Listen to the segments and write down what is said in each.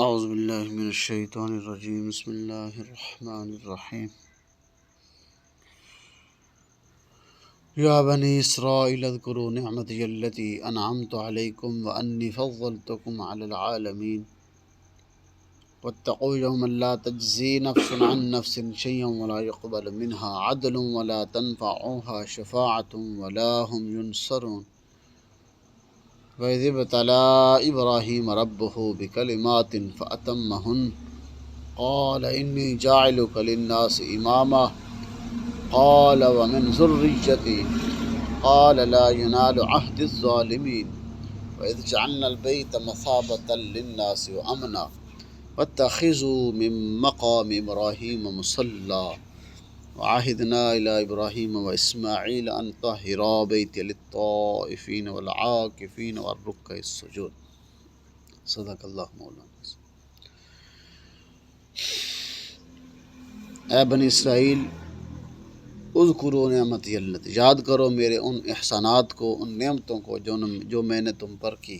اعوذ باللہ من الشیطان الرجیم بسم اللہ الرحمن الرحیم یا بنی اسرائیل اذکروا نعمتی التی انعمت علیکم وانی فضلتکم علی العالمین واتقوا یوما لا تجزی نفس عن نفس شیئا ولا يقبل منها عدل ولا تنفعها شفاعة ولا هم ينصرون وَإِذِ ابْتَلَىٰ إِبْرَاهِيمَ رَبُّهُ بِكَلِمَاتٍ فَأَتَمَّهُنَّ قَالَ إِنِّي جَاعِلُكَ لِلنَّاسِ إِمَامًا قَالَ وَمِنْ ذُرِّيَّتِي قَالَ لَا يَنَالُ عَهْدِي الظَّالِمِينَ وَإِذْ جَعَلْنَا الْبَيْتَ مَثَابَةً لِلنَّاسِ وَأَمْنًا وَاتَّخِذُوا مِن مَّقَامِ إِبْرَاهِيمَ مُصَلًّى وعهدنا إلى إبراهيم وإسماعيل أن طهرا بيتي للطائفين والعاكفين والركع السجود صدق اللہ مولانا۔ اے بنی اسرائیل، اذکروا نعمتی التی، یاد کرو میرے ان احسانات کو، ان نعمتوں کو جو میں نے تم پر کی۔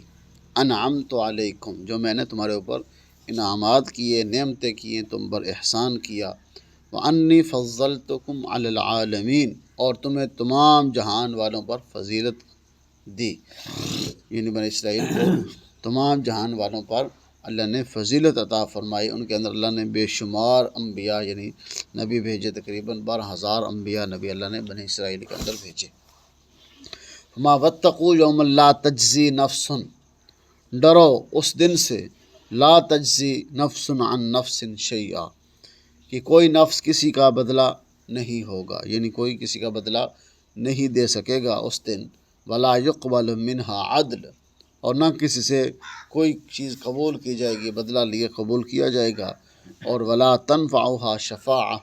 انعمت علیکم، جو میں نے تمہارے اوپر انعامات کیے، نعمتیں کیے، تم پر احسان کیا۔ وَأَنِّي فَضَّلْتُكُمْ عَلَى الْعَالَمِينَ، اور تمہیں تمام جہان والوں پر فضیلت دی، یعنی بنی اسرائیل کو تمام جہان والوں پر اللہ نے فضیلت عطا فرمائی۔ ان کے اندر اللہ نے بے شمار انبیاء یعنی نبی بھیجے، تقریباً 12,000 انبیاء نبی اللہ نے بنی اسرائیل کے اندر بھیجے۔ فما واتقوا یوم لا تجزی نفس، ڈرو اس دن سے، لا تجزی نفس عن نفس شیئا، کہ کوئی نفس کسی کا بدلہ نہیں ہوگا، یعنی کوئی کسی کا بدلہ نہیں دے سکے گا اس دن۔ ولا يقبل منها عدل، اور نہ کسی سے کوئی چیز قبول کی جائے گی، بدلہ لیے قبول کیا جائے گا۔ اور ولا تنفعها شفاعہ،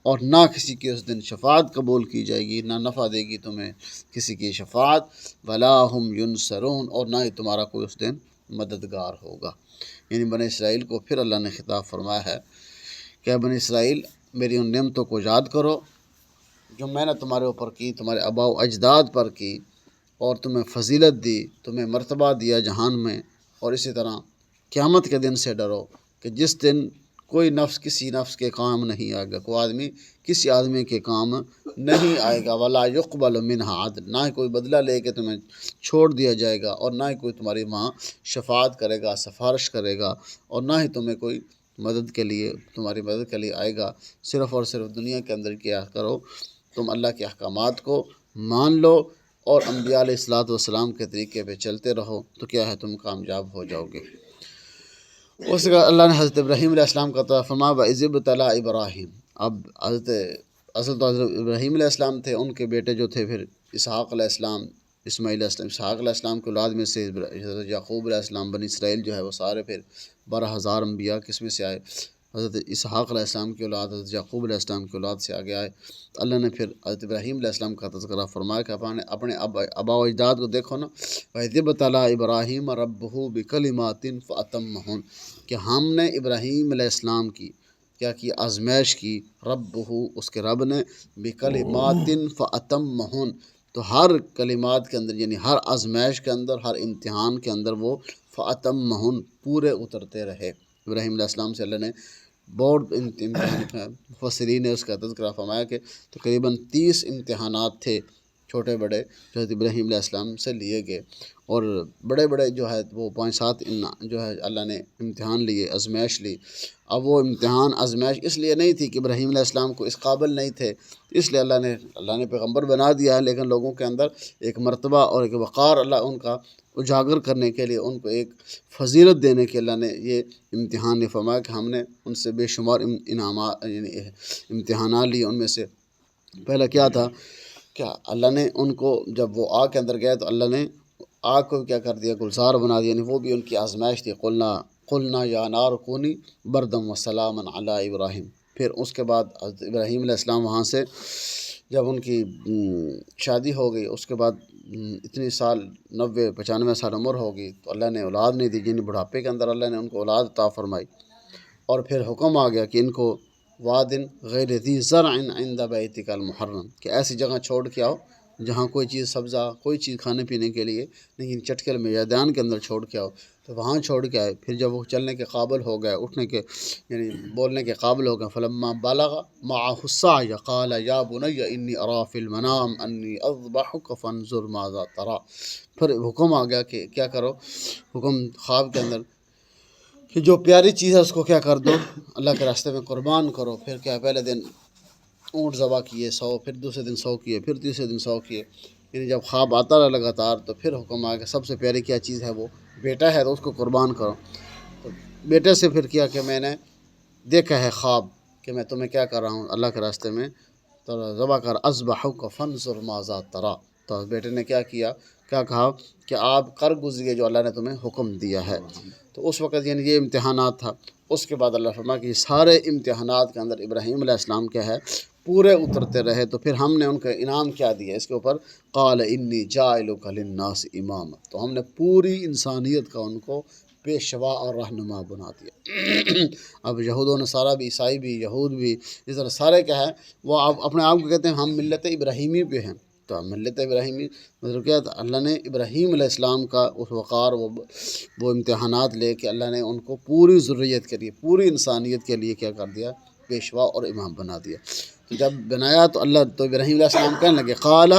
اور نہ کسی کی اس دن شفاعت قبول کی جائے گی، نہ نفع دے گی تمہیں کسی کی شفاعت۔ ولا هم ينصرون، اور نہ ہی تمہارا کوئی اس دن مددگار ہوگا۔ یعنی بنی اسرائیل کو پھر اللہ نے خطاب فرمایا ہے کہ بنی اسرائیل، میری ان نعمتوں کو یاد کرو جو میں نے تمہارے اوپر کی، تمہارے آباء و اجداد پر کی، اور تمہیں فضیلت دی، تمہیں مرتبہ دیا جہان میں۔ اور اسی طرح قیامت کے دن سے ڈرو کہ جس دن کوئی نفس کسی نفس کے کام نہیں آئے گا، کوئی آدمی کسی آدمی کے کام نہیں آئے گا۔ ولا يقبل منها عدل، نہ ہی کوئی بدلہ لے کے تمہیں چھوڑ دیا جائے گا، اور نہ ہی کوئی تمہاری وہاں شفاعت کرے گا، سفارش کرے گا، اور نہ ہی تمہیں کوئی مدد کے لیے، تمہاری مدد کے لیے آئے گا۔ صرف اور صرف دنیا کے اندر کیا کرو، تم اللہ کے احکامات کو مان لو اور انبیاء علیہ الصلوۃ والسلام کے طریقے پہ چلتے رہو، تو کیا ہے، تم کامیاب ہو جاؤ گے۔ اس کے بعد اللہ نے حضرت ابراہیم علیہ السلام کا عطا فرمایا وَإِذِ ابْتَلَىٰ إِبْرَاهِيمَ۔ اب حضرت ابراہیم علیہ السلام تھے، ان کے بیٹے جو تھے پھر اسحاق علیہ السلام، اسماعیل علیہ السلام، اسحاق علیہ السلام کی اولاد میں سے حضرت یعقوب علیہ السلام، بنی اسرائیل جو ہے وہ سارے پھر 12,000 انبیاء کس میں سے آئے؟ حضرت اسحاق علیہ السلام کی اولاد، حضرت یعقوب علیہ السلام کی اولاد سے آگے آئے۔ اللہ نے پھر حضرت ابراہیم علیہ السلام کا تذکرہ فرمایا کہ اپنے آباء و اجداد کو دیکھو نا، وَإِذِ ابْتَلَىٰ إِبْرَاهِيمَ رَبُّهُ بِكَلِمَاتٍ فَأَتَمَّهُنَّ، کہ ہم نے ابراہیم علیہ السلام کی کیا کی، آزمائش کی، ربہ، اس کے رب نے، بکلمات فاتمہن، تو ہر کلمات کے اندر یعنی ہر آزمائش کے اندر، ہر امتحان کے اندر وہ فاتمہن پورے اترتے رہے۔ ابراہیم علیہ السلام سے اللہ نے بہت امتحان، مفسرین نے اس کا تذکرہ فرمایا کہ تقریباً 30 امتحانات تھے چھوٹے بڑے جو حضرت ابراہیم علیہ السلام سے لیے گئے، اور بڑے بڑے جو ہے وہ 5-7 جو ہے اللہ نے امتحان لیے، آزمائش لی۔ اب وہ امتحان آزمائش اس لیے نہیں تھی کہ ابراہیم علیہ السلام کو اس قابل نہیں تھے، اس لیے اللہ نے پیغمبر بنا دیا ہے، لیکن لوگوں کے اندر ایک مرتبہ اور ایک وقار اللہ ان کا اجاگر کرنے کے لیے، ان کو ایک فضیلت دینے کے اللہ نے یہ امتحان نے فرمایا کہ ہم نے ان سے بے شمار انعامات یعنی امتحانات لیے۔ ان میں سے پہلا کیا تھا کہ اللہ نے ان کو جب وہ آگ کے اندر گئے تو اللہ نے آگ کو کیا کر دیا، گلزار بنا دیا، یعنی وہ بھی ان کی آزمائش تھی۔ قلنا یا نار کونی بردم وسلاما علی ابراہیم۔ پھر اس کے بعد حضرت ابراہیم علیہ السلام وہاں سے جب ان کی شادی ہو گئی، اس کے بعد اتنی سال 90-95 سال عمر ہوگی تو اللہ نے اولاد نہیں دی، یعنی بڑھاپے کے اندر اللہ نے ان کو اولاد عطا فرمائی۔ اور پھر حکم آ گیا کہ ان کو وادٍ غیر ذی زرع عند بیتک المحرم، کہ ایسی جگہ چھوڑ کے آؤ جہاں کوئی چیز سبزہ، کوئی چیز کھانے پینے کے لیے نہیں، چٹکل میدان کے اندر چھوڑ کے آؤ تو وہاں چھوڑ کے آئے۔ پھر جب وہ چلنے کے قابل ہو گئے، اٹھنے کے یعنی بولنے کے قابل ہو گئے، فلما بلغ معه السعي قال یا بني انی ارى في المنام انی اذبحك فانظر ماذا ترى۔ پھر حکم آ گیا کہ کیا کرو، حکم خواب کے اندر کہ جو پیاری چیز ہے اس کو کیا کر دو، اللہ کے راستے میں قربان کرو۔ پھر کیا پہلے دن اونٹ ذبح کیے 100، پھر دوسرے دن 100 کیے، پھر تیسرے دن 100 کیے، یعنی جب خواب آتا رہا لگاتار تو پھر حکم آ گیا سب سے پیاری کیا چیز ہے، وہ بیٹا ہے تو اس کو قربان کرو۔ تو بیٹے سے پھر کیا کہ میں نے دیکھا ہے خواب کہ میں تمہیں کیا کر رہا ہوں اللہ کے راستے میں تو ذبح کر، اذبحک فانظر ماذا تری۔ تو بیٹے نے کیا کیا، کیا کہا کہ آپ کر گزریے جو اللہ نے تمہیں حکم دیا ہے۔ تو اس وقت یعنی یہ امتحانات تھا۔ اس کے بعد اللہ فرمایا کہ یہ سارے امتحانات کے اندر ابراہیم علیہ السلام کیا ہے پورے اترتے رہے، تو پھر ہم نے ان کا انعام کیا دیا اس کے اوپر، قال انی جاعلک للناس اماما، تو ہم نے پوری انسانیت کا ان کو پیشوا اور رہنما بنا دیا۔ اب یہود و نصارہ بھی، عیسائی بھی، یہود بھی، اس طرح سارے کیا ہے وہ اپنے آپ کو کہتے ہیں ہم ملت ابراہیمی پہ ہیں۔ تو ملت ابراہیمی مطلب کیا تھا، اللہ نے ابراہیم علیہ السلام کا اس وقار وہ امتحانات لے کے اللہ نے ان کو پوری ذریت کے لیے، پوری انسانیت کے لیے کیا کر دیا، پیشوا اور امام بنا دیا۔ تو جب بنایا تو اللہ تو ابراہیم علیہ السلام کہنے لگے قال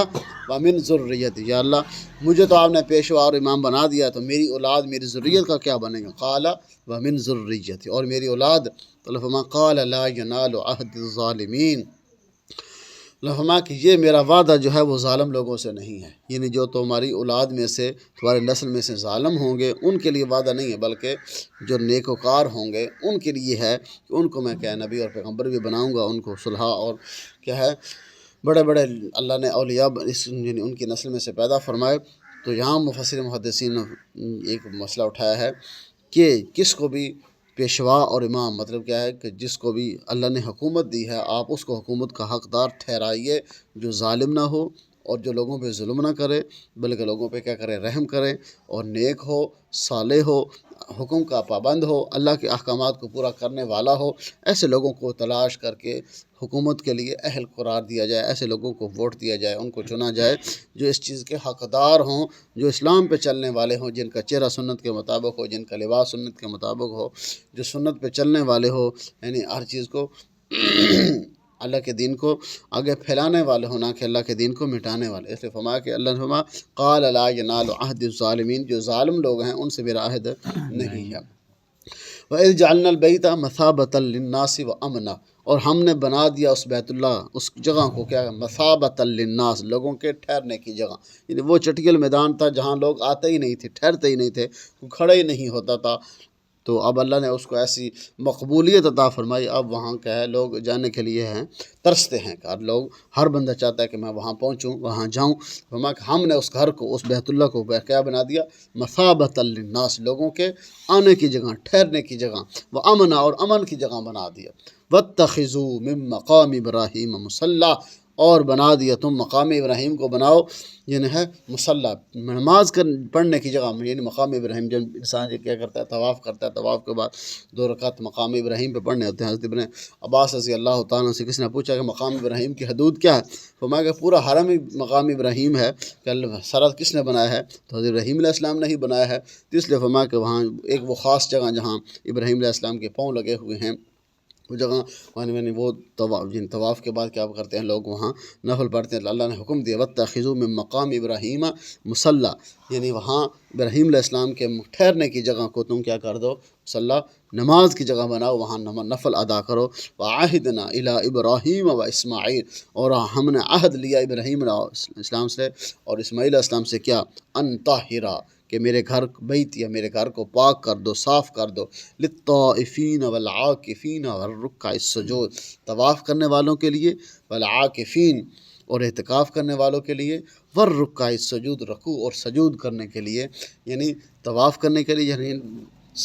ومن ذریتی، یا اللہ مجھے تو آپ نے پیشوا اور امام بنا دیا، تو میری اولاد، میری ذریت کا کیا بنے گا، قال ومن ذریتی، اور میری اولاد، تو اللہ فرمایا قال لا ینال عہد الظالمین، اللہ فرمایا کہ یہ میرا وعدہ جو ہے وہ ظالم لوگوں سے نہیں ہے، یعنی جو تمہاری اولاد میں سے، تمہاری نسل میں سے ظالم ہوں گے ان کے لیے وعدہ نہیں ہے، بلکہ جو نیکوکار ہوں گے ان کے لیے ہے کہ ان کو میں کیا نبی اور پیغمبر بھی بناؤں گا، ان کو صلحاء اور کیا ہے بڑے بڑے اللہ نے اولیاء یعنی ان کی نسل میں سے پیدا فرمائے۔ تو یہاں مفسر محدثین نے ایک مسئلہ اٹھایا ہے کہ کس کو بھی پیشوا اور امام مطلب کیا ہے کہ جس کو بھی اللہ نے حکومت دی ہے آپ اس کو حکومت کا حقدار ٹھہرائیے، جو ظالم نہ ہو اور جو لوگوں پہ ظلم نہ کرے بلکہ لوگوں پہ کیا کرے، رحم کرے، اور نیک ہو، صالح ہو، حکم کا پابند ہو، اللہ کے احکامات کو پورا کرنے والا ہو، ایسے لوگوں کو تلاش کر کے حکومت کے لیے اہل قرار دیا جائے، ایسے لوگوں کو ووٹ دیا جائے، ان کو چنا جائے جو اس چیز کے حقدار ہوں، جو اسلام پہ چلنے والے ہوں، جن کا چہرہ سنت کے مطابق ہو، جن کا لباس سنت کے مطابق ہو، جو سنت پہ چلنے والے ہو، یعنی ہر چیز کو اللہ کے دین کو آگے پھیلانے والے ہوں، نہ کہ اللہ کے دین کو مٹانے والے۔ اس لیے فرمایا کہ اللہ نے فرمایا قال لا ینال عہد الظالمین، جو ظالم لوگ ہیں ان سے میرا عہد نہیں ہے۔ وَإِذْ جَعَلْنَا الْبَيْتَ مَثَابَةً لِلنَّاسِ وَأَمْنًا، اور ہم نے بنا دیا اس بیت اللہ، اس جگہ کو کیا مثابۃ للناس، لوگوں کے ٹھہرنے کی جگہ، یعنی وہ چٹکل میدان تھا جہاں لوگ آتے ہی نہیں تھے، ٹھہرتے ہی نہیں تھے، کھڑے ہی نہیں ہوتا تھا۔ تو اب اللہ نے اس کو ایسی مقبولیت عطا فرمائی، اب وہاں کیا ہے لوگ جانے کے لیے ہیں، ترستے ہیں، کہ لوگ ہر بندہ چاہتا ہے کہ میں وہاں پہنچوں، وہاں جاؤں۔ فرمایا کہ ہم نے اس گھر کو، اس بیت اللہ کو کیا بنا دیا، مثابۃ للناس، لوگوں کے آنے کی جگہ، ٹھہرنے کی جگہ، وہ امنا، اور امن کی جگہ بنا دیا۔ واتخذوا من مقام ابراہیم مصلی، اور بنا دیا تم مقام ابراہیم کو بناؤ، یعنی ہے مصلی، نماز پڑھنے کی جگہ، یعنی مقام ابراہیم جب انسان یہ کیا کرتا ہے، طواف کرتا ہے، طواف کے بعد 2 رکعت مقام ابراہیم پہ پڑھنے ہوتے ہیں۔ حضرت ابن عباس رضی اللہ تعالیٰ سے کسی نے پوچھا کہ مقام ابراہیم کی حدود کیا ہے، فرمایا کہ پورا حرم ہی مقام ابراہیم ہے، کہ سرحد کس نے بنایا ہے، تو حضرت ابراہیم علیہ السلام نے ہی بنایا ہے۔ تو اس لیے فرمایا کہ وہاں ایک وہ خاص جگہ جہاں ابراہیم علیہ السلام کے پاؤں لگے ہوئے ہیں، وہ جگہ یعنی وہ طواف کے بعد کیا کرتے ہیں لوگ وہاں نفل پڑھتے ہیں۔ اللہ نے حکم دیا واتخذوا من مقام ابراہیم مصلی، یعنی وہاں ابراہیم علیہ السلام کے ٹھہرنے کی جگہ کو تم کیا کر دو، مصلی، نماز کی جگہ بناؤ، وہاں نفل ادا کرو۔ وعہدنا الی ابراہیم و اسماعیل، اور ہم نے عہد لیا ابراہیم علیہ السلام سے اور اسماعیل علیہ السلام سے، کیا، ان طاہرا، کہ میرے گھر بیت، یا میرے گھر کو پاک کر دو، صاف کر دو، للطائفین والعاکفین والرکع السجود، طواف کرنے والوں کے لیے، والعاکفین، اور اعتکاف کرنے والوں کے لیے، والرکع السجود، رکوع اور سجود کرنے کے لیے، یعنی طواف کرنے کے لیے، یعنی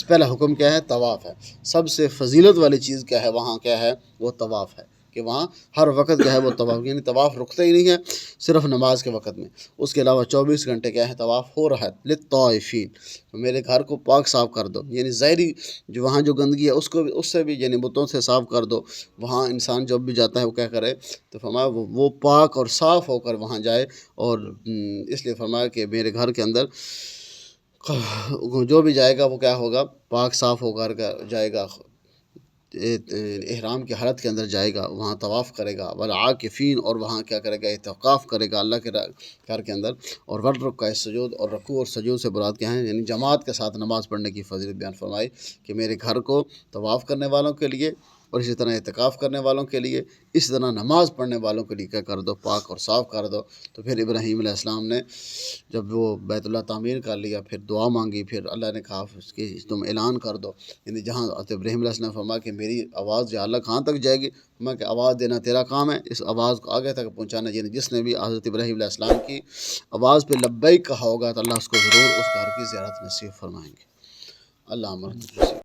پہلا حکم کیا ہے، طواف ہے۔ سب سے فضیلت والی چیز کیا ہے وہاں، کیا ہے، وہ طواف ہے، کہ وہاں ہر وقت کیا ہے وہ طواف، یعنی طواف رکتا ہی نہیں ہے صرف نماز کے وقت میں، اس کے علاوہ 24 گھنٹے کیا ہے طواف ہو رہا ہے۔ للطائفین، میرے گھر کو پاک صاف کر دو، یعنی ظاہری جو وہاں جو گندگی ہے اس کو بھی، اس سے بھی، یعنی بتوں سے صاف کر دو، وہاں انسان جب بھی جاتا ہے وہ کیا کرے، تو فرمایا وہ پاک اور صاف ہو کر وہاں جائے، اور اس لیے فرمایا کہ میرے گھر کے اندر جو بھی جائے گا وہ کیا ہوگا، پاک صاف ہو کر جائے گا، احرام کی حالت کے اندر جائے گا، وہاں طواف کرے گا، والعاکفین اور وہاں کیا کرے گا، اعتکاف کرے گا اللہ کے گھر کے اندر، اور والرکوع سجود اور رکوع اور سجود سے مراد کیا ہیں، یعنی جماعت کے ساتھ نماز پڑھنے کی فضیلت بیان فرمائی کہ میرے گھر کو طواف کرنے والوں کے لیے اور اسی طرح اعتکاف کرنے والوں کے لیے، اسی طرح نماز پڑھنے والوں کے لیے کیا کر دو، پاک اور صاف کر دو۔ تو پھر ابراہیم علیہ السلام نے جب وہ بیت اللہ تعمیر کر لیا، پھر دعا مانگی، پھر اللہ نے کہا اس کی تم اعلان کر دو، یعنی جہاں ابراہیم علیہ السلام نے فرمایا کہ میری آواز یا اللہ کہاں تک جائے گی، فرمایا کہ آواز دینا تیرا کام ہے، اس آواز کو آگے تک پہنچانا، یعنی جس نے بھی حضرت ابراہیم علیہ السلام کی آواز پہ لبیک کہا ہوگا تو اللہ اس کو ضرور اس گھر کی زیارت نصیب فرمائیں گے۔ اللہ